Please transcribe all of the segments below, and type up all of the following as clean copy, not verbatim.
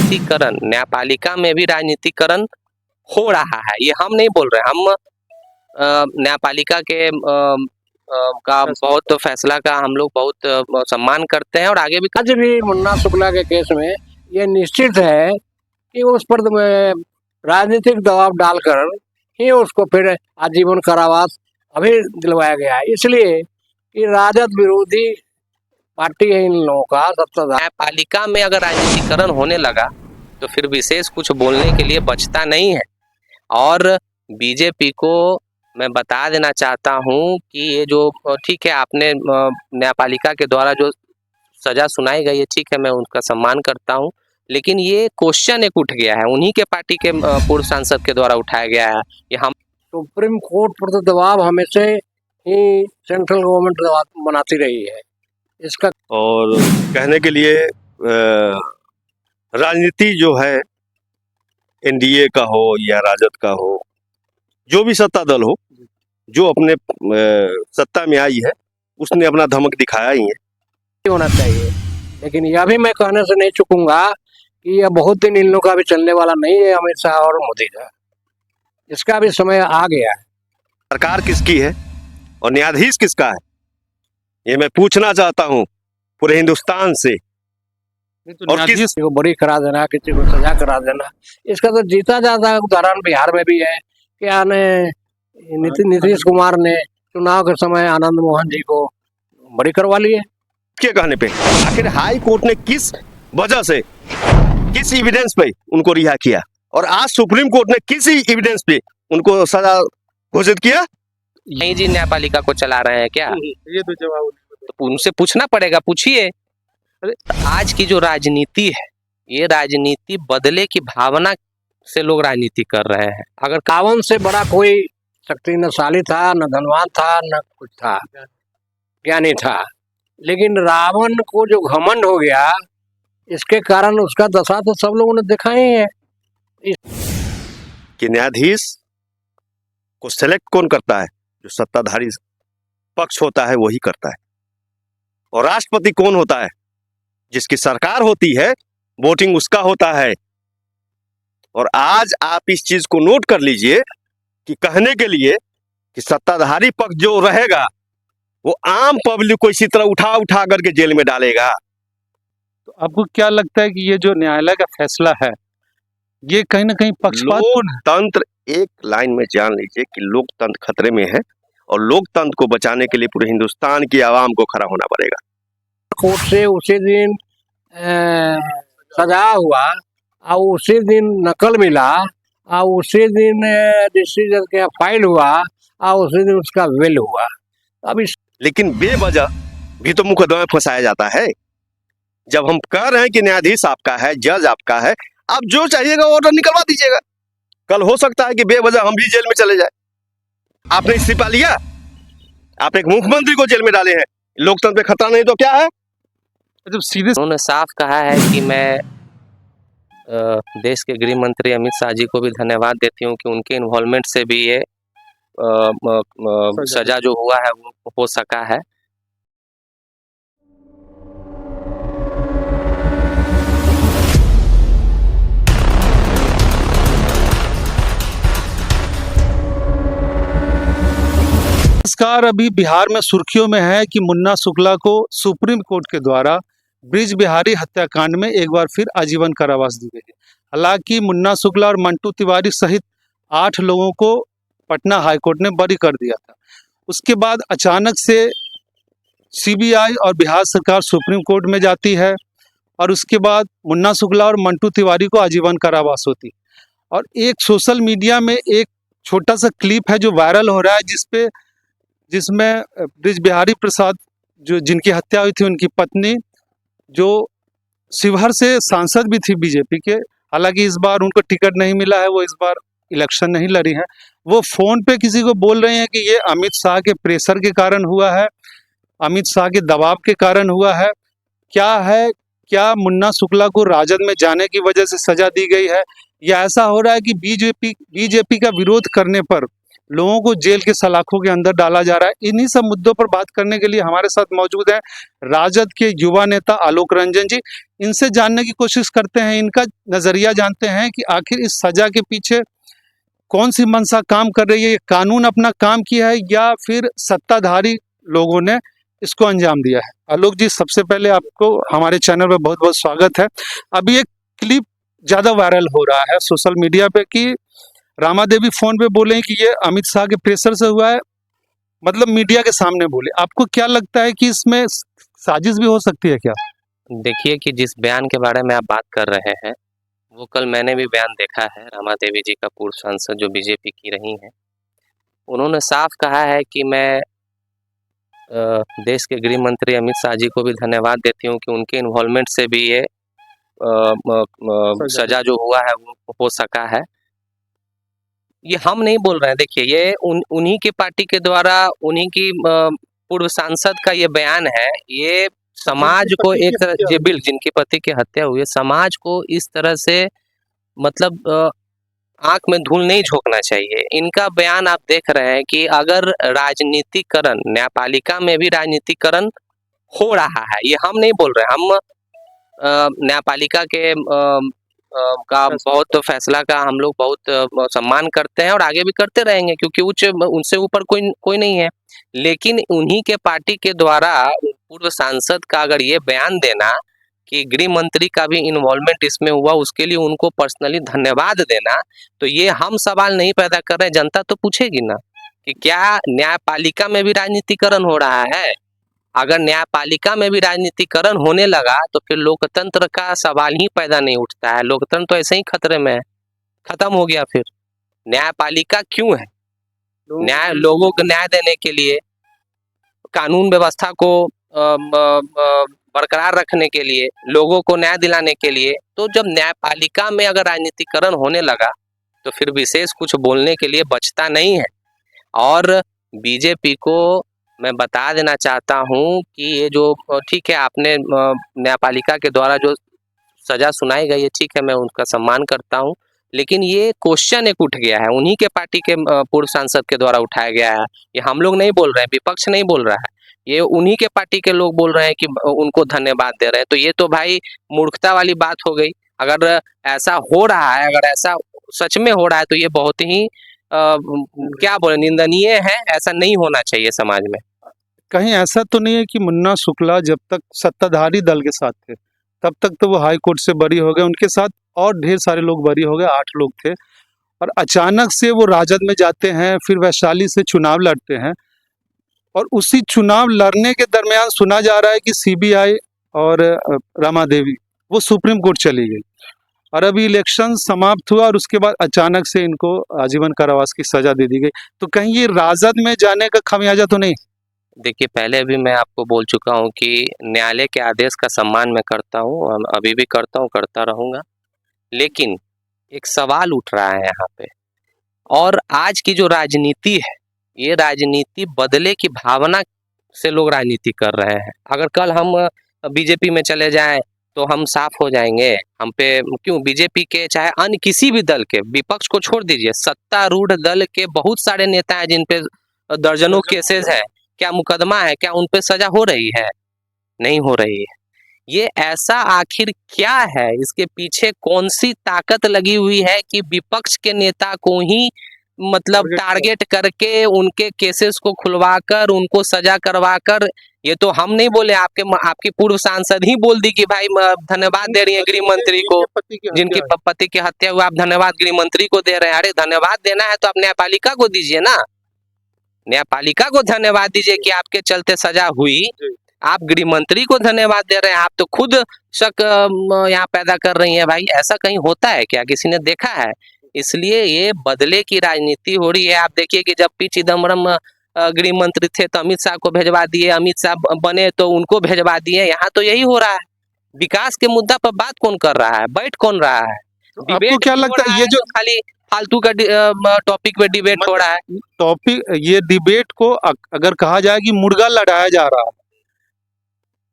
राजनीतिकरण, न्यायपालिका में भी राजनीतिकरण हो रहा है। ये हम नहीं बोल रहे, हम न्यायपालिका के का बहुत फैसला का हम लोग बहुत सम्मान करते हैं और आगे भी आज भी मुन्ना शुक्ला के केस में ये निश्चित है कि उस पर राजनीतिक दबाव डालकर ही उसको फिर आजीवन कारावास अभी दिलवाया गया है, इसलिए कि राजद विरोधी पार्टी है इन लोगों का सत्ताधारी। न्यायपालिका में अगर राजनीतिकरण होने लगा तो फिर विशेष कुछ बोलने के लिए बचता नहीं है। और बीजेपी को मैं बता देना चाहता हूं कि ये जो ठीक है आपने न्यायपालिका के द्वारा जो सजा सुनाई गई है, ठीक है, मैं उनका सम्मान करता हूं, लेकिन ये क्वेश्चन एक उठ गया है, उन्हीं के पार्टी के पूर्व सांसद के द्वारा उठाया गया है। ये हम सुप्रीम कोर्ट पर तो दबाव हमेशा ही सेंट्रल गवर्नमेंट दबाव बनाती रही है इसका। और कहने के लिए राजनीति जो है एनडीए का हो या राजद का हो, जो भी सत्ता दल हो, जो अपने सत्ता में आई है उसने अपना धमक दिखाया ही है। होना चाहिए, लेकिन यह भी मैं कहने से नहीं चूकूंगा कि यह बहुत दिन इन लोगों का भी चलने वाला नहीं है, अमित शाह और मोदी का, इसका भी समय आ गया है। सरकार किसकी है और न्यायाधीश किसका है, ये मैं पूछना चाहता हूँ पूरे हिंदुस्तान से। तो और किसी को बरी करा देना, किसी को सजा करा देना, इसका तो जीता जाता उदाहरण बिहार में भी है। क्या ने नीतीश कुमार ने चुनाव के समय आनंद मोहन जी को बरी करवा लिए के कहने पे। आखिर हाई कोर्ट ने किस वजह से, किस एविडेंस पे उनको रिहा किया, और आज सुप्रीम कोर्ट ने किसी एविडेंस पे उनको सजा घोषित किया? नहीं जी, न्यायपालिका को चला रहे हैं क्या? ये तो जवाब तो उनसे पूछना पड़ेगा, पूछिए। आज की जो राजनीति है, ये राजनीति बदले की भावना से लोग राजनीति कर रहे हैं। अगर रावण से बड़ा कोई शक्तिशाली था, न धनवान था, न कुछ था, ज्ञानी था, लेकिन रावण को जो घमंड हो गया, इसके कारण उसका दशा तो सब लोगों ने देखा ही है। कि न्यायाधीश को सेलेक्ट कौन करता है? जो सत्ताधारी पक्ष होता है वही करता है। और राष्ट्रपति कौन होता है? जिसकी सरकार होती है, वोटिंग उसका होता है। और आज आप इस चीज को नोट कर लीजिए कि कहने के लिए कि सत्ताधारी पक्ष जो रहेगा वो आम पब्लिक को इसी तरह उठा उठा करके जेल में डालेगा। तो आपको क्या लगता है कि ये जो न्यायालय का फैसला है ये कहीं ना कहीं पक्षपातपूर्ण है? लोकतंत्र, एक लाइन में जान लीजिए कि लोकतंत्र खतरे में है, और लोकतंत्र को बचाने के लिए पूरे हिंदुस्तान की आवाम को खड़ा होना पड़ेगा। कोर्ट से उसी दिन सजा हुआ और उसी दिन नकल मिला और उसी दिन डिसीजन का फाइल हुआ और उसी दिन उसका वेल हुआ। अब इस लेकिन बेवजह भी तो मुकदमे में फंसाया जाता है। जब हम कह रहे हैं कि न्यायाधीश आपका है, जज आपका है, आप जो चाहिएगा ऑर्डर निकलवा दीजिएगा। कल हो सकता है कि बेवजह हम भी जेल में चले जाए। आपने इस्तीफा लिया, आप एक मुख्यमंत्री को जेल में डाले हैं, लोकतंत्र पे खतरा नहीं तो क्या है? जब सीधे उन्होंने साफ कहा है कि मैं देश के गृह मंत्री अमित शाह जी को भी धन्यवाद देती हूँ कि उनके इन्वॉल्वमेंट से भी ये सजा जो हुआ है वो हो सका है। नमस्कार, अभी बिहार में सुर्खियों में है कि मुन्ना शुक्ला को सुप्रीम कोर्ट के द्वारा ब्रिज बिहारी हत्याकांड में एक बार फिर आजीवन कारावास दी गई है। हालांकि मुन्ना शुक्ला और मंटू तिवारी सहित 8 लोगों को पटना हाईकोर्ट ने बरी कर दिया था। उसके बाद अचानक से सीबीआई और बिहार सरकार सुप्रीम कोर्ट में जाती है और उसके बाद मुन्ना शुक्ला और मंटू तिवारी को आजीवन कारावास होती। और एक सोशल मीडिया में एक छोटा सा क्लिप है जो वायरल हो रहा है, जिसमें ब्रिज बिहारी प्रसाद जो जिनकी हत्या हुई थी, उनकी पत्नी जो शिवहर से सांसद भी थी बीजेपी के, हालांकि इस बार उनको टिकट नहीं मिला है, वो इस बार इलेक्शन नहीं लड़ी है, वो फोन पे किसी को बोल रहे हैं कि ये अमित शाह के प्रेशर के कारण हुआ है, अमित शाह के दबाव के कारण हुआ है। क्या मुन्ना शुक्ला को राजद में जाने की वजह से सजा दी गई है, या ऐसा हो रहा है कि बीजेपी का विरोध करने पर लोगों को जेल के सलाखों के अंदर डाला जा रहा है। इन्हीं सब मुद्दों पर बात करने के लिए हमारे साथ मौजूद है राजद के युवा नेता आलोक रंजन जी। इनसे जानने की कोशिश करते हैं, इनका नजरिया जानते हैं कि आखिर इस सजा के पीछे कौन सी मंशा काम कर रही है। ये कानून अपना काम किया है या फिर सत्ताधारी लोगों ने इसको अंजाम दिया है। आलोक जी, सबसे पहले आपको हमारे चैनल पर बहुत बहुत स्वागत है। अभी एक क्लिप ज्यादा वायरल हो रहा है सोशल मीडिया पे कि रामा देवी फोन पे बोले कि ये अमित शाह के प्रेशर से हुआ है, मतलब मीडिया के सामने बोले। आपको क्या लगता है कि इसमें साजिश भी हो सकती है क्या? देखिए कि जिस बयान के बारे में आप बात कर रहे हैं वो कल मैंने भी बयान देखा है। रमा देवी जी का पूर्व सांसद जो बीजेपी की रही हैं, उन्होंने साफ कहा है कि मैं देश के गृह मंत्री अमित शाह जी को भी धन्यवाद देती हूँ कि उनके इन्वॉल्वमेंट से भी ये सजा जो हुआ है वो हो सका है। ये हम नहीं बोल रहे हैं, देखिए ये उन्हीं की पार्टी के द्वारा, उन्हीं की पूर्व सांसद का ये बयान है। ये समाज को एक तरह, ये बिल जिनके पति की हत्या हुई है, समाज को इस तरह से मतलब आंख में धूल नहीं झोंकना चाहिए। इनका बयान आप देख रहे हैं कि अगर राजनीतिकरण, न्यायपालिका में भी राजनीतिकरण हो रहा है, ये हम नहीं बोल रहे। हम न्यायपालिका के का बहुत फैसला का हम लोग बहुत सम्मान करते हैं और आगे भी करते रहेंगे, क्योंकि उनसे ऊपर कोई नहीं है। लेकिन उन्हीं के पार्टी के द्वारा पूर्व सांसद का अगर ये बयान देना कि गृह मंत्री का भी इन्वॉल्वमेंट इसमें हुआ, उसके लिए उनको पर्सनली धन्यवाद देना, तो ये हम सवाल नहीं पैदा कर रहे, जनता तो पूछेगी ना कि क्या न्यायपालिका में भी राजनीतिकरण हो रहा है। अगर न्यायपालिका में भी राजनीतिकरण होने लगा तो फिर लोकतंत्र का सवाल ही पैदा नहीं उठता है। लोकतंत्र तो ऐसे ही खतरे में है, खत्म हो गया। फिर न्यायपालिका क्यों है? न्याय लोगों को न्याय देने के लिए, कानून व्यवस्था को बरकरार रखने के लिए, लोगों को न्याय दिलाने के लिए। तो जब न्यायपालिका में अगर राजनीतिकरण होने लगा तो फिर विशेष कुछ बोलने के लिए बचता नहीं है। और बीजेपी को मैं बता देना चाहता हूं कि ये जो ठीक है, आपने न्यायपालिका के द्वारा जो सजा सुनाई गई है, ठीक है, मैं उनका सम्मान करता हूं, लेकिन ये क्वेश्चन एक उठ गया है, उन्हीं के पार्टी के पूर्व सांसद के द्वारा उठाया गया है। ये हम लोग नहीं बोल रहे हैं, विपक्ष नहीं बोल रहा है, ये उन्हीं के पार्टी के लोग बोल रहे हैं कि उनको धन्यवाद दे रहे हैं। तो ये तो भाई मूर्खता वाली बात हो गई। अगर ऐसा हो रहा है, अगर ऐसा सच में हो रहा है तो ये बहुत ही क्या बोले, निंदनीय है। ऐसा नहीं होना चाहिए समाज में। कहीं ऐसा तो नहीं है कि मुन्ना शुक्ला जब तक सत्ताधारी दल के साथ थे तब तक तो वो हाई कोर्ट से बरी हो गए, उनके साथ और ढेर सारे लोग बरी हो गए, 8 लोग थे, और अचानक से वो राजद में जाते हैं, फिर वैशाली से चुनाव लड़ते हैं, और उसी चुनाव लड़ने के दरमियान सुना जा रहा है कि सीबीआई और रमा देवी वो सुप्रीम कोर्ट चली गई, और अभी इलेक्शन समाप्त हुआ और उसके बाद अचानक से इनको आजीवन कारावास की सजा दे दी गई। तो कहीं ये राजद में जाने का खमियाजा तो नहीं? देखिए, पहले भी मैं आपको बोल चुका हूं कि न्यायालय के आदेश का सम्मान मैं करता हूं, अभी भी करता हूं, करता रहूंगा। लेकिन एक सवाल उठ रहा है यहाँ पे, और आज की जो राजनीति है, ये राजनीति बदले की भावना से लोग राजनीति कर रहे हैं। अगर कल हम बीजेपी में चले जाएं तो हम साफ हो जाएंगे। हम पे क्यों, बीजेपी के चाहे अन्य किसी भी दल के, विपक्ष को छोड़ दीजिए, सत्तारूढ़ दल के बहुत सारे नेता हैं जिन पे दर्जनों केसेस है, क्या मुकदमा है, क्या उन पे सजा हो रही है? नहीं हो रही है। ये ऐसा आखिर क्या है? इसके पीछे कौन सी ताकत लगी हुई है कि विपक्ष के नेता को ही मतलब टारगेट करके उनके केसेस को खुलवाकर उनको सजा करवाकर? ये तो हम नहीं बोले, आपकी पूर्व सांसद ही बोल दी कि भाई धन्यवाद दे रही है गृह मंत्री को, जिनकी पति की हत्या हुआ, आप धन्यवाद गृह मंत्री को दे रहे हैं। अरे धन्यवाद देना है तो आप न्यायपालिका को दीजिए ना, न्यायपालिका को धन्यवाद दीजिए कि आपके चलते सजा हुई। आप गृह मंत्री को धन्यवाद दे रहे हैं, आप तो खुद शक यहाँ पैदा कर रही हैं। भाई ऐसा कहीं होता है क्या? किसी ने देखा है? इसलिए ये बदले की राजनीति हो रही है। आप देखिए कि जब पी चिदम्बरम गृह मंत्री थे तो अमित शाह को भेजवा दिए, अमित शाह बने तो उनको भेजवा दिए। यहाँ तो यही हो रहा है। विकास के मुद्दा पर बात कौन कर रहा है? बैठ कौन रहा है? आपको क्या लगता है ये जो खाली फालतू का टॉपिक पे डिबेट हो रहा है? टॉपिक, ये डिबेट को अगर कहा जाए कि मुर्गा लड़ाया जा रहा है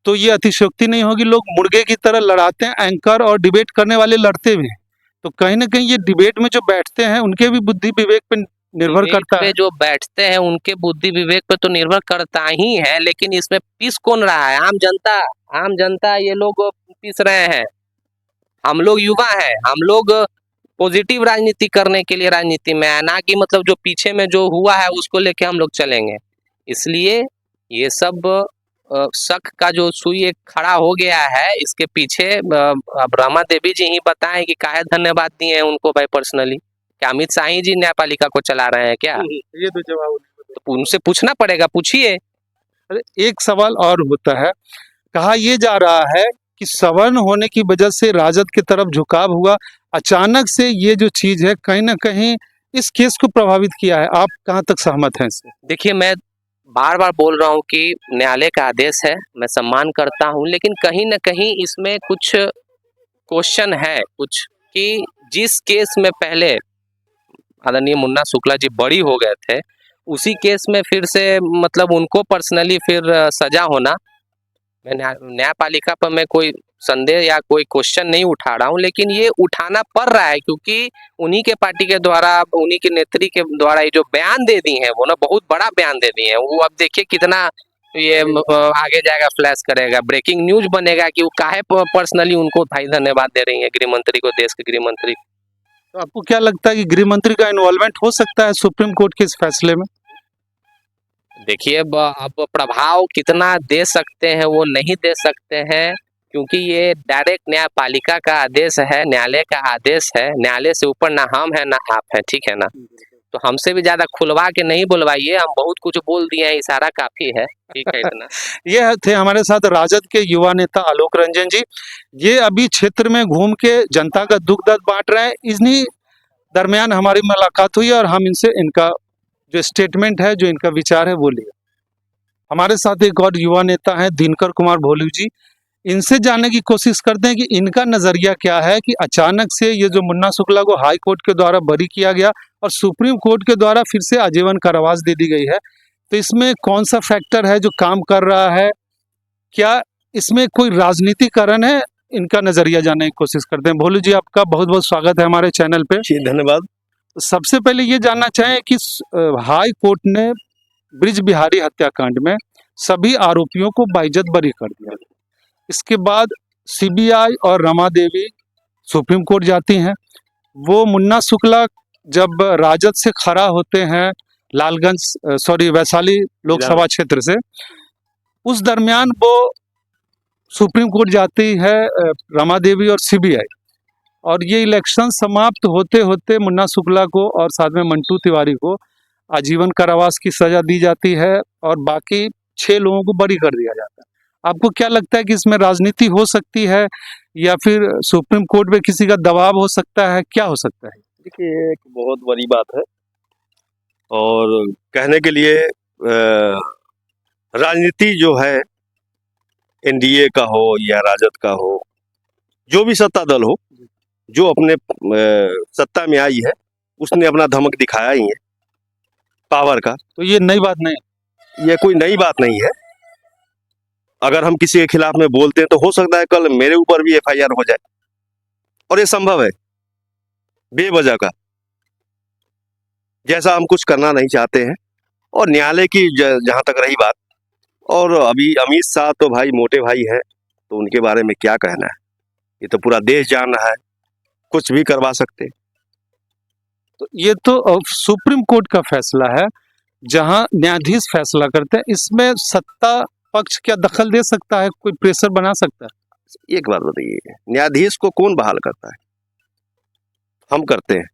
तो ये अतिशयोक्ति नहीं होगी। लोग मुर्गे की तरह लड़ाते हैं, एंकर और डिबेट करने वाले लड़ते भी हैं। तो कहीं ना कहीं ये डिबेट में जो बैठते हैं उनके भी बुद्धि विवेक पे निर्भर विवेक करता पे है। जो बैठते हैं उनके बुद्धि विवेक पे तो निर्भर करता ही है, लेकिन इसमें पीस कौन रहा है? आम जनता ये लोग पीस रहे हैं। हम लोग युवा हैं, हम लोग पॉजिटिव राजनीति करने के लिए राजनीति में है, ना कि मतलब जो पीछे में जो हुआ है उसको लेके हम लोग चलेंगे। इसलिए ये सब शक का जो सुई एक खड़ा हो गया है, इसके पीछे अब रमा देवी जी ही बताएं कि काहे धन्यवाद दिए हैं उनको भाई पर्सनली। क्या अमित शाह ही जी न्यायपालिका को चला रहे हैं क्या? ये तो जवाब। तो उनसे पूछना पड़ेगा, पूछिए। अरे, एक सवाल और होता है, कहा यह जा रहा है कि सवर्ण होने की वजह से राजद की तरफ झुकाव हुआ, अचानक से ये जो चीज है कहीं ना कहीं इस केस को प्रभावित किया है। आप कहाँ तक सहमत हैं इससे? देखिए, मैं बार बार बोल रहा हूँ कि न्यायालय का आदेश है, मैं सम्मान करता हूँ, लेकिन कहीं ना कहीं इसमें कुछ क्वेश्चन है कुछ, कि जिस केस में पहले आदरणीय मुन्ना शुक्ला जी बरी हो गए थे, उसी केस में फिर से मतलब उनको पर्सनली फिर सजा होना, मैं न्यायपालिका पर मैं कोई संदेह या कोई क्वेश्चन नहीं उठा रहा हूँ, लेकिन ये उठाना पड़ रहा है क्योंकि उन्हीं के पार्टी के द्वारा, उन्हीं के नेत्री के द्वारा ये जो बयान दे दी है वो ना बहुत बड़ा बयान दे दिए हैं। वो अब देखिए कितना ये आगे जाएगा, फ्लैश करेगा, ब्रेकिंग न्यूज बनेगा कि वो काहे पर्सनली उनको भाई धन्यवाद दे रही है गृह मंत्री को, देश के गृह मंत्री। तो आपको क्या लगता है कि गृह मंत्री का इन्वॉल्वमेंट हो सकता है सुप्रीम कोर्ट के इस फैसले में? देखिए, अब प्रभाव कितना दे सकते हैं वो नहीं दे सकते हैं, क्योंकि ये डायरेक्ट न्यायपालिका का आदेश है, न्यायालय का आदेश है। न्यायालय से ऊपर ना हम है ना आप है, ठीक है ना? तो हमसे भी ज्यादा खुलवा के नहीं बुलवाइए, हम बहुत कुछ बोल दिए हैं, इशारा काफी है, ठीक है इतना। ये थे हमारे साथ राजद के युवा नेता आलोक रंजन जी। ये अभी क्षेत्र में घूम के जनता का दुख दर्द बांट रहे हैं। इन्हीं दरमियान हमारी मुलाकात हुई और हम इनसे इनका जो स्टेटमेंट है, जो इनका विचार है वो लिया। हमारे साथ एक और युवा नेता है दिनकर कुमार भोलू जी। इनसे जानने की कोशिश करते हैं कि इनका नजरिया क्या है कि अचानक से ये जो मुन्ना शुक्ला को हाई कोर्ट के द्वारा बरी किया गया और सुप्रीम कोर्ट के द्वारा फिर से आजीवन कारावास दे दी गई है, तो इसमें कौन सा फैक्टर है जो काम कर रहा है? क्या इसमें कोई राजनीतिकरण है? इनका नजरिया जानने की कोशिश करते हैं। भोलू जी, आपका बहुत बहुत स्वागत है हमारे चैनल पे। जी धन्यवाद। सबसे पहले ये जानना चाहें कि हाई कोर्ट ने ब्रिज बिहारी हत्याकांड में सभी आरोपियों को बाइज्जत बरी कर दिया। इसके बाद सीबीआई और रमा देवी सुप्रीम कोर्ट जाती हैं। वो मुन्ना शुक्ला जब राजद से खड़ा होते हैं वैशाली लोकसभा क्षेत्र से, उस दरमियान वो सुप्रीम कोर्ट जाती है रमा देवी और सीबीआई, और ये इलेक्शन समाप्त होते होते मुन्ना शुक्ला को और साथ में मंटू तिवारी को आजीवन कारावास की सजा दी जाती है और बाकी 6 लोगों को बरी कर दिया जाता है। आपको क्या लगता है कि इसमें राजनीति हो सकती है या फिर सुप्रीम कोर्ट पे किसी का दबाव हो सकता है? क्या हो सकता है? देखिए, एक बहुत बड़ी बात है और कहने के लिए राजनीति जो है, एनडीए का हो या राजद का हो, जो भी सत्ता दल हो, जो अपने सत्ता में आई है उसने अपना धमक दिखाया ही है पावर का। तो ये नई बात नहीं, ये कोई नई बात नहीं है। अगर हम किसी के खिलाफ में बोलते हैं तो हो सकता है कल मेरे ऊपर भी एफआईआर हो जाए, और ये संभव है बेवजह का, जैसा हम कुछ करना नहीं चाहते हैं। और न्यायालय की जहां तक रही बात, और अभी अमित शाह तो भाई मोटे भाई हैं, तो उनके बारे में क्या कहना है, ये तो पूरा देश जान रहा है, कुछ भी करवा सकते हैं। तो ये तो सुप्रीम कोर्ट का फैसला है जहां न्यायाधीश फैसला करते हैं। इसमें सत्ता पक्ष क्या दखल दे सकता है? कोई प्रेशर बना सकता है? एक बात बताइए, न्यायाधीश को कौन बहाल करता है? हम करते हैं,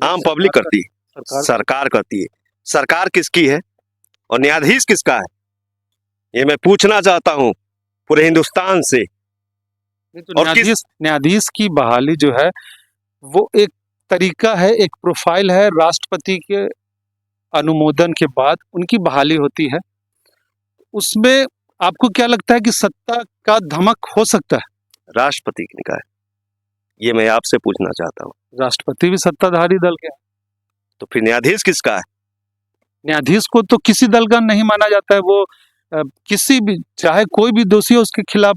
आम पब्लिक करती है, सरकार करती है। सरकार किसकी है और न्यायाधीश किसका है, ये मैं पूछना चाहता हूं पूरे हिंदुस्तान से। तो न्यायाधीश की बहाली जो है वो एक तरीका है, एक प्रोफाइल है। राष्ट्रपति के अनुमोदन के बाद उनकी बहाली होती है। उसमें आपको क्या लगता है कि सत्ता का धमक हो सकता है? राष्ट्रपति का है, ये मैं आपसे पूछना चाहता हूँ। राष्ट्रपति भी सत्ताधारी दल के हैं। तो फिर न्यायाधीश किसका है? न्यायाधीश को तो किसी दल का नहीं माना जाता है। वो किसी भी, चाहे कोई भी दोषी हो, उसके खिलाफ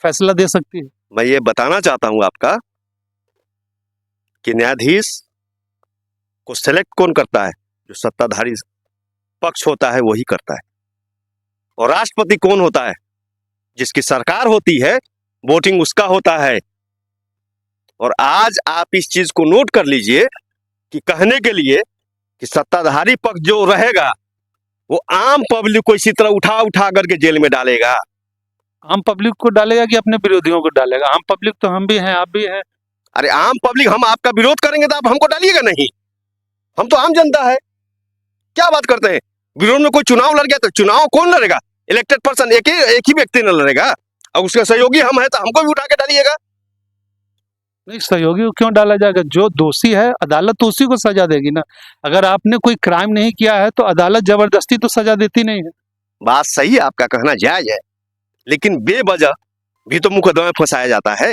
फैसला दे सकती है। मैं ये बताना चाहता हूं आपका कि न्यायाधीश को सेलेक्ट कौन करता है? जो सत्ताधारी पक्ष होता है वही करता है। और राष्ट्रपति कौन होता है? जिसकी सरकार होती है, वोटिंग उसका होता है। और आज आप इस चीज को नोट कर लीजिए कि कहने के लिए कि सत्ताधारी पक्ष जो रहेगा वो आम पब्लिक को इसी तरह उठा उठा करके जेल में डालेगा। आम पब्लिक को डालेगा कि अपने विरोधियों को डालेगा? आम पब्लिक तो हम भी हैं, आप भी हैं। अरे आम पब्लिक, हम आपका विरोध करेंगे तो आप हमको डालिएगा नहीं? हम तो आम जनता है, क्या बात करते हैं? विरोध में कोई चुनाव लड़ गया तो चुनाव कौन लड़ेगा? इलेक्टेड पर्सन एक ही व्यक्ति न लड़ेगा, और उसके सहयोगी हम हैं तो हमको भी उठा के डालिएगा। नहीं, सहयोगी को क्यों डाला जाएगा? जो दोषी है अदालत तो उसी को सजा देगी ना। अगर आपने कोई क्राइम नहीं किया है तो अदालत जबरदस्ती तो सजा देती नहीं है। बात सही है, आपका कहना जायज है, लेकिन बेवजह भी तो मुकदमे में फंसाया जाता है।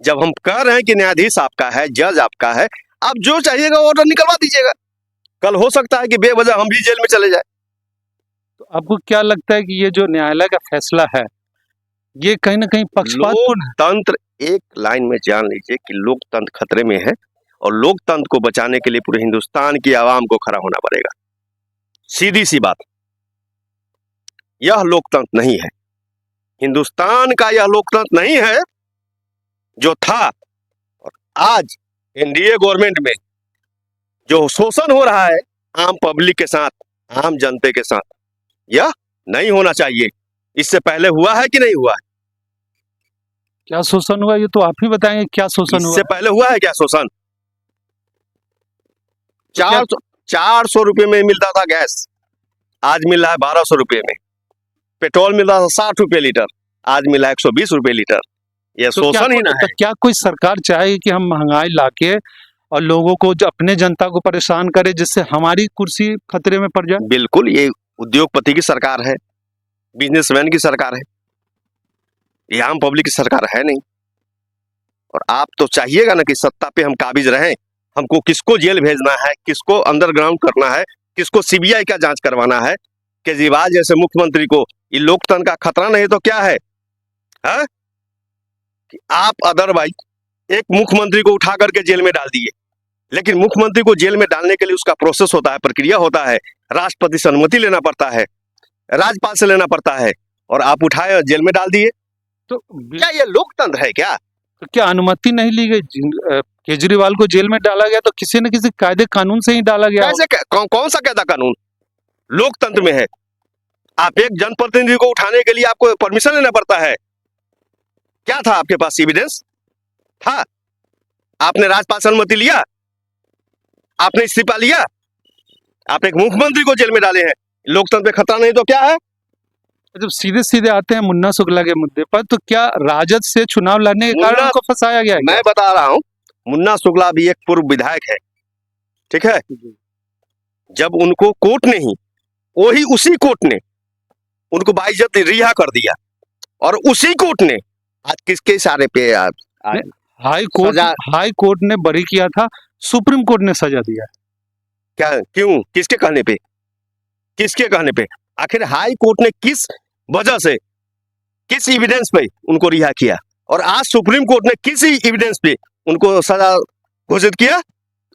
जब हम कह रहे हैं कि न्यायाधीश आपका है, जज आपका है, आप जो चाहिएगा ऑर्डर निकलवा दीजिएगा। कल हो सकता है कि बेवजह हम भी जेल में चले जाए। तो आपको क्या लगता है कि ये जो न्यायालय का फैसला है ये कहीं ना कहीं पक्षपातपूर्ण है? लोकतंत्र, एक लाइन में जान लीजिए कि लोकतंत्र खतरे में है, और लोकतंत्र को बचाने के लिए पूरे हिंदुस्तान की आवाम को खड़ा होना पड़ेगा। सीधी सी बात, यह लोकतंत्र नहीं है, हिंदुस्तान का यह लोकतंत्र नहीं है जो था। और आज एनडीए गवर्नमेंट में जो शोषण हो रहा है आम पब्लिक के साथ, आम जनता के साथ, यह नहीं होना चाहिए। इससे पहले हुआ है कि नहीं हुआ है? क्या शोषण हुआ ये तो आप ही बताएंगे, क्या शोषण हुआ? इससे पहले हुआ है क्या शोषण? 400 रुपए में मिलता था गैस, आज मिल रहा है 1200 रुपए में। पेट्रोल मिल रहा था 60 रुपए लीटर, आज मिला है 120 रुपए लीटर। यह तो शोषण ही ना है? क्या कोई सरकार चाहे कि हम महंगाई लाके और लोगों को, जो अपने जनता को परेशान करे, जिससे हमारी कुर्सी खतरे में पड़ जाए? बिल्कुल, ये उद्योगपति की सरकार है, बिजनेसमैन की सरकार है, ये आम पब्लिक की सरकार है नहीं। और आप तो चाहिएगा ना कि सत्ता पे हम काबिज रहें। हमको किसको जेल भेजना है, किसको अंडरग्राउंड करना है, किसको सीबीआई का जांच करवाना है, केजरीवाल जैसे मुख्यमंत्री को ये लोकतंत्र का खतरा नहीं तो क्या है? हा? कि आप अदरवाइज एक मुख्यमंत्री को उठा करके जेल में डाल दिए, लेकिन मुख्यमंत्री को जेल में डालने के लिए उसका प्रोसेस होता है, प्रक्रिया होता है, राष्ट्रपति से अनुमति लेना पड़ता है, राज्यपाल से लेना पड़ता है, और आप उठाए जेल में डाल दिए। तो क्या ये लोकतंत्र है क्या? तो क्या अनुमति नहीं ली गई? केजरीवाल को जेल में डाला गया तो किसी न किसी कायदे कानून से ही डाला गया। कैसे कौन सा कायदा कानून लोकतंत्र में है? आप एक जनप्रतिनिधि को उठाने के लिए आपको परमिशन लेना पड़ता है। क्या था आपके पास? एविडेंस था? आपने राज्यपाल से अनुमति लिया? आपने इस्तीफा लिया? आप एक मुख्यमंत्री को जेल में डाले हैं। लोकतंत्र पे खतरा नहीं तो क्या है? जब सीधे सीधे आते हैं मुन्ना शुक्ला के मुद्दे पर, तो क्या राजद से चुनाव लड़ने के कारण उनको फंसाया गया है? मैं बता रहा हूं, मुन्ना शुक्ला भी एक पूर्व विधायक है, ठीक है? जब उनको कोर्ट ने ही, उसी कोर्ट ने उनको बाइज्जत रिहा कर दिया, और उसी कोर्ट ने आज किसके इशारे पे हाई कोर्ट ने बरी किया था, सुप्रीम कोर्ट ने सजा दिया। क्या, क्यों, किसके कहने पे? किसके कहने पे? आखिर हाई कोर्ट ने किस वजह से, किस एविडेंस पे उनको रिहा किया, और आज सुप्रीम कोर्ट ने किस एविडेंस पे उनको सजा घोषित किया?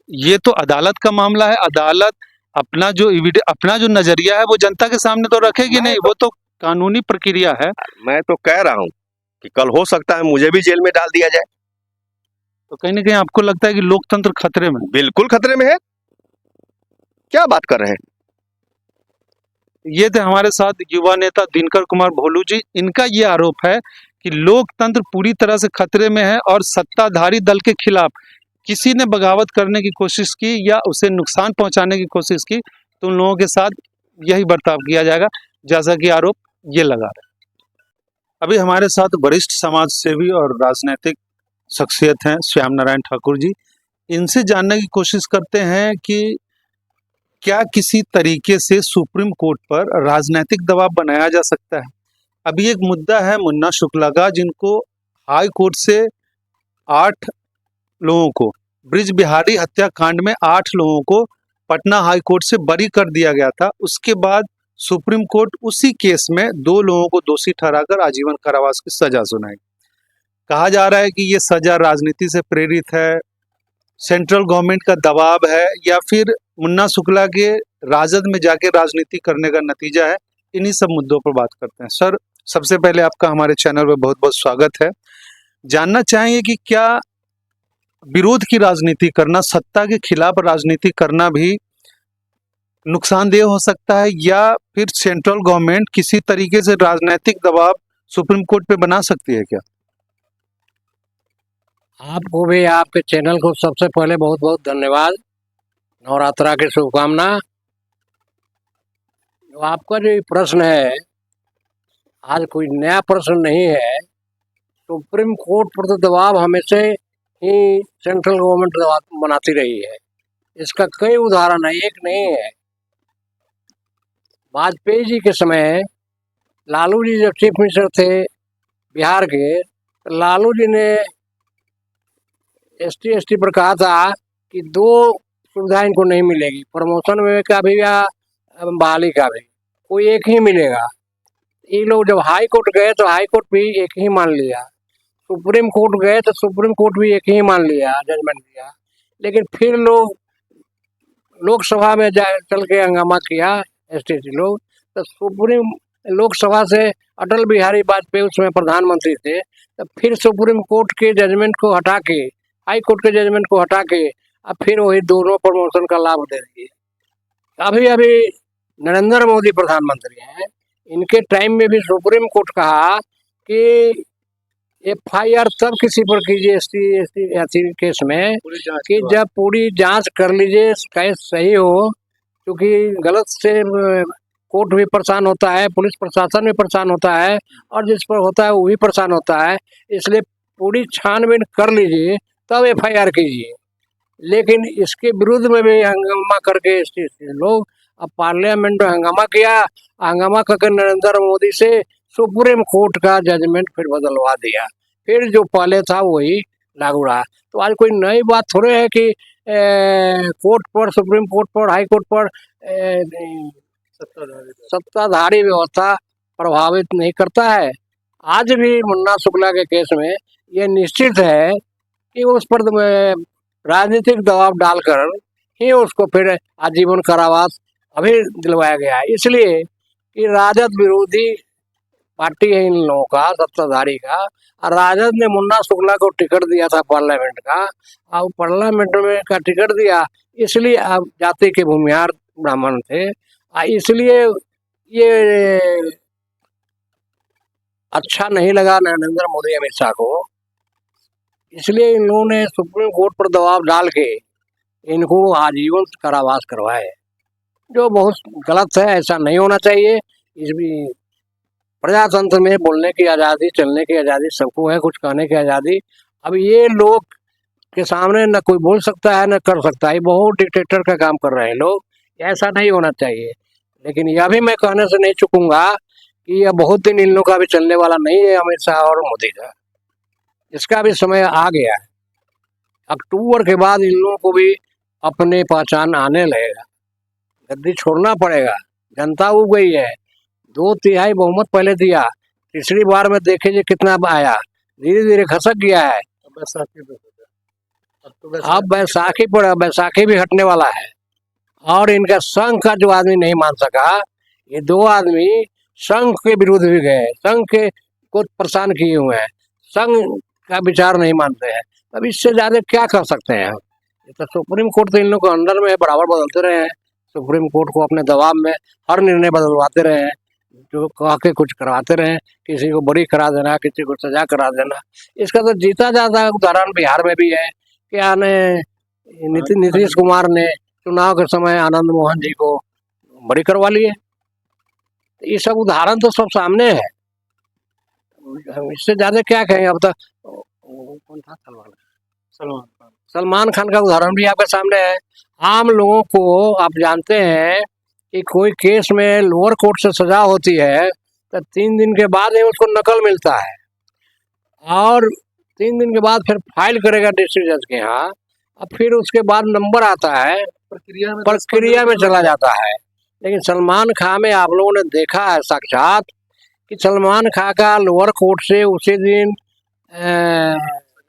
ये तो अदालत का मामला है। अदालत अपना जो नजरिया है वो जनता के सामने तो रखेगी नहीं, वो तो कानूनी प्रक्रिया है। मैं तो कह रहा हूं कि कल हो सकता है मुझे भी जेल में डाल दिया जाए। तो कहीं ना कहीं आपको लगता है कि लोकतंत्र खतरे में? बिल्कुल खतरे में है। क्या बात कर रहे हैं? ये थे हमारे साथ युवा नेता दिनकर कुमार भोलू जी। इनका ये आरोप है कि लोकतंत्र पूरी तरह से खतरे में है, और सत्ताधारी दल के खिलाफ किसी ने बगावत करने की कोशिश की या उसे नुकसान पहुंचाने की कोशिश की तो उन लोगों के साथ यही बर्ताव किया जाएगा, जैसा कि आरोप ये लगा रहे हैं। अभी हमारे साथ वरिष्ठ समाज सेवी और राजनीतिक शख्सियत हैं श्याम नारायण ठाकुर जी। इनसे जानने की कोशिश करते हैं कि क्या किसी तरीके से सुप्रीम कोर्ट पर राजनीतिक दबाव बनाया जा सकता है। अभी एक मुद्दा है मुन्ना शुक्ला का, जिनको हाई कोर्ट से 8 लोगों को, ब्रिज बिहारी हत्याकांड में 8 लोगों को पटना हाई कोर्ट से बरी कर दिया गया था। उसके बाद सुप्रीम कोर्ट उसी केस में 2 लोगों को दोषी ठहराकर आजीवन कारावास की सजा सुनाई। कहा जा रहा है कि ये सजा राजनीति से प्रेरित है, सेंट्रल गवर्नमेंट का दबाव है, या फिर मुन्ना शुक्ला के राजद में जाके राजनीति करने का नतीजा है। इन्हीं सब मुद्दों पर बात करते हैं। सर, सबसे पहले आपका हमारे चैनल पर बहुत बहुत स्वागत है। जानना चाहेंगे कि क्या विरोध की राजनीति करना, सत्ता के खिलाफ राजनीति करना भी नुकसानदेह हो सकता है, या फिर सेंट्रल गवर्नमेंट किसी तरीके से राजनीतिक दबाव सुप्रीम कोर्ट पे बना सकती है क्या? आपको भी, आपके चैनल को सबसे पहले बहुत बहुत धन्यवाद। नवरात्रा की शुभकामना। जो आपका जो ये प्रश्न है, आज कोई नया प्रश्न नहीं है। सुप्रीम कोर्ट पर तो दबाव हमेशा ही सेंट्रल गवर्नमेंट दबाव बनाती रही है। इसका कई उदाहरण है, एक नहीं है। वाजपेयी जी के समय लालू जी जब चीफ मिनिस्टर थे बिहार के, तो लालू जी ने ST पर कहा था कि 2 सुविधा इनको नहीं मिलेगी, प्रमोशन में का भी या बहाली का भी, कोई एक ही मिलेगा। ये लोग जब हाई कोर्ट गए तो हाई कोर्ट भी एक ही मान लिया, सुप्रीम कोर्ट गए तो सुप्रीम कोर्ट भी एक ही मान लिया, जजमेंट दिया। लेकिन फिर लोग लोकसभा में जा चल के हंगामा किया ST लोग, तो सुप्रीम लोकसभा से अटल बिहारी वाजपेयी उसमें प्रधानमंत्री थे, तो फिर सुप्रीम कोर्ट के जजमेंट को हटा के, हाई कोर्ट के जजमेंट को हटा के, अब फिर वही दोनों प्रमोशन का लाभ दे दिए। अभी अभी नरेंद्र मोदी प्रधानमंत्री हैं, इनके टाइम में भी सुप्रीम कोर्ट कहा कि FIR तब किसी पर कीजिए ST केस में कि जब पूरी जांच कर लीजिए, केस सही हो, क्योंकि गलत से कोर्ट भी परेशान होता है, पुलिस प्रशासन भी परेशान होता है, और जिस पर होता है वो भी परेशान होता है। इसलिए पूरी छानबीन कर लीजिए तब FIR कीजिए। लेकिन इसके विरुद्ध में भी हंगामा करके ST लोग अब पार्लियामेंट में हंगामा किया, हंगामा करके नरेंद्र मोदी से सुप्रीम कोर्ट का जजमेंट फिर बदलवा दिया, फिर जो पहले था वही लागू रहा। तो आज कोई नई बात थोड़े है कि कोर्ट पर, सुप्रीम कोर्ट पर, हाई कोर्ट पर सत्ताधारी व्यवस्था प्रभावित नहीं करता है। आज भी मुन्ना शुक्ला के केस में ये निश्चित है कि उस पर राजनीतिक दबाव डालकर ही उसको फिर आजीवन कारावास अभी दिलवाया गया है। इसलिए कि राजद विरोधी पार्टी है इन लोगों का, सत्ताधारी का, और राजद ने मुन्ना शुक्ला को टिकट दिया था पार्लियामेंट का, और पार्लियामेंट में का टिकट दिया इसलिए अब जाति के भूमिहार ब्राह्मण थे, इसलिए ये अच्छा नहीं लगा नरेंद्र मोदी अमित शाह को। इसलिए इन लोगों ने सुप्रीम कोर्ट पर दबाव डाल के इनको आजीवन कारावास करवाए, जो बहुत गलत है। ऐसा नहीं होना चाहिए। इसमें प्रजातंत्र में बोलने की आज़ादी, चलने की आज़ादी सबको है, कुछ कहने की आज़ादी। अब ये लोग के सामने न कोई बोल सकता है न कर सकता है, बहुत डिक्टेटर का काम कर रहे हैं लोग। ऐसा नहीं होना चाहिए। लेकिन यह भी मैं कहने से नहीं चूकूंगा कि यह बहुत दिन इन लोगों का भी चलने वाला नहीं है, अमित शाह और मोदी का। इसका भी समय आ गया है। अक्टूबर के बाद इन लोगों को भी अपने पहचान आने लगेगा, गद्दी छोड़ना पड़ेगा। जनता उग गई है, 2/3 बहुमत पहले दिया, तीसरी बार में देखिए कितना आया, धीरे धीरे खसक गया है। अब बैसाखी भी हटने वाला है। और इनका संघ का जो आदमी नहीं मान सका, ये 2 आदमी संघ के विरुद्ध भी गए, संघ के को परेशान किए हुए हैं, संघ का विचार नहीं मानते हैं। अब इससे ज्यादा क्या कर सकते हैं हम? ये तो सुप्रीम कोर्ट तो इन लोग के अंडर में बराबर बदलते रहे हैं, सुप्रीम कोर्ट को अपने दबाव में हर निर्णय बदलवाते रहे हैं, जो कह के कुछ करवाते रहे, किसी को बरी करा देना, किसी को सजा करा देना। इसका तो जीता जाता उदाहरण बिहार में भी है। क्या ने नीतीश कुमार ने चुनाव के समय आनंद मोहन जी को बरी करवा लिए। ये सब उदाहरण तो सब सामने है, इससे ज्यादा क्या कहेंगे। अब तक कौन था, सलमान खान का उदाहरण भी आपके सामने है। आम लोगों को आप जानते हैं कि कोई केस में लोअर कोर्ट से सजा होती है तो 3 दिन के बाद ही उसको नकल मिलता है, और 3 दिन के बाद फिर फाइल करेगा डिस्ट्रिक्ट जज के यहाँ, और फिर उसके बाद नंबर आता है, प्रक्रिया में चला जाता है। लेकिन सलमान खान में आप लोगों ने देखा है साक्षात कि सलमान खान का लोअर कोर्ट से उसी दिन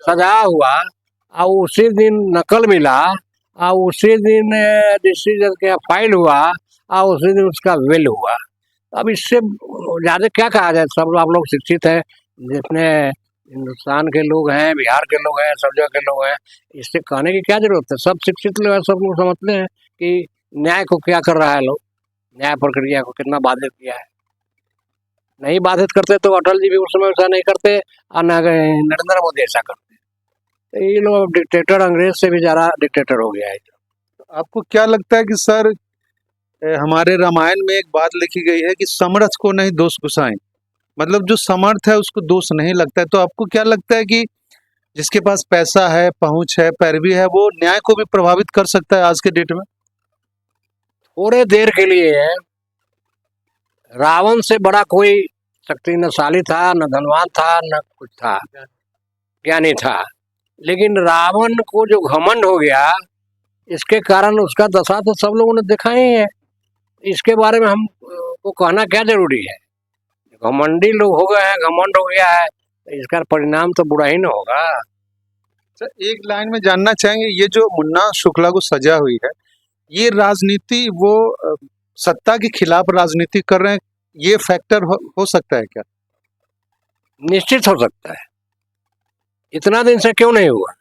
सजा हुआ और उसी दिन नकल मिला, उसी दिन डिसीजन के फाइल हुआ और उसी दिन उसका विल हुआ। अब इससे ज़्यादा क्या कहा जाए, सब आप लोग शिक्षित हैं, जितने हिंदुस्तान के लोग हैं, बिहार के लोग हैं, सब जगह के लोग हैं, इससे कहने की क्या जरूरत है। सब शिक्षित लोग हैं, सब लोग समझते हैं कि न्याय को क्या कर रहा है लोग, न्याय प्रक्रिया को कितना बाधित किया है। नहीं बाधित करते तो अटल जी भी उस समय ऐसा नहीं करते और नरेंद्र मोदी ऐसा करते। तो ये लोग डिक्टेटर, अंग्रेज से भी ज़्यादा डिक्टेटर हो गया है। आपको क्या लगता है कि सर हमारे रामायण में एक बात लिखी गई है कि समर्थ को नहीं दोष गुसाएं, मतलब जो समर्थ है उसको दोष नहीं लगता है। तो आपको क्या लगता है कि जिसके पास पैसा है, पहुंच है, पैरवी है, वो न्याय को भी प्रभावित कर सकता है आज के डेट में? थोड़े देर के लिए रावण से बड़ा कोई शक्तिशाली था, न धनवान था, न कुछ था, ज्ञानी था, लेकिन रावण को जो घमंड हो गया, इसके कारण उसका दशा तो सब लोगों ने देखा ही है। इसके बारे में हम को कहना क्या जरूरी है। घमंडी लोग हो गए हैं, घमंड हो गया है, तो इसका परिणाम तो बुरा ही ना होगा। सर एक लाइन में जानना चाहेंगे, ये जो मुन्ना शुक्ला को सजा हुई है, ये राजनीति, वो सत्ता के खिलाफ राजनीति कर रहे हैं, ये फैक्टर हो सकता है क्या? निश्चित हो सकता है। इतना दिन से क्यों नहीं हुआ?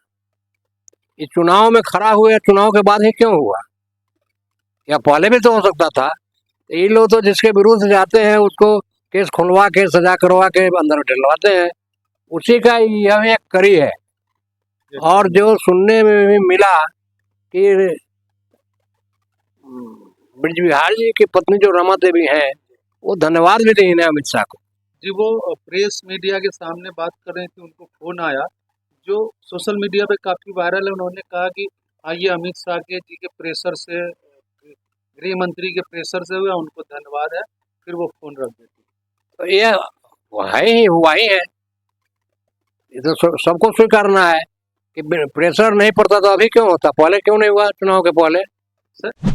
इस चुनाव में खड़ा हुए, चुनाव के बाद ही क्यों हुआ? या पहले भी तो हो सकता था। ये लोग तो जिसके विरुद्ध जाते हैं उसको केस खुलवा के, सजा करवा के अंदर डलवाते हैं। उसी का यह एक कड़ी है। और जो सुनने में भी मिला कि ब्रिज बिहार जी की पत्नी जो रमा देवी हैं, वो धन्यवाद भी दी है अमित शाह को। जी, वो प्रेस मीडिया के सामने बात कर रहे थे, उनको फोन आया जो सोशल मीडिया पे काफी वायरल है। उन्होंने कहा कि आइए अमित शाह के जी के प्रेशर से, गृह मंत्री के प्रेशर से हुआ, उनको धन्यवाद है, फिर वो फोन रख देती। तो ये हुआ ही है। ये तो सबको स्वीकारना है कि प्रेशर नहीं पड़ता तो अभी क्यों होता, पहले क्यों नहीं हुआ चुनाव के पहले। सर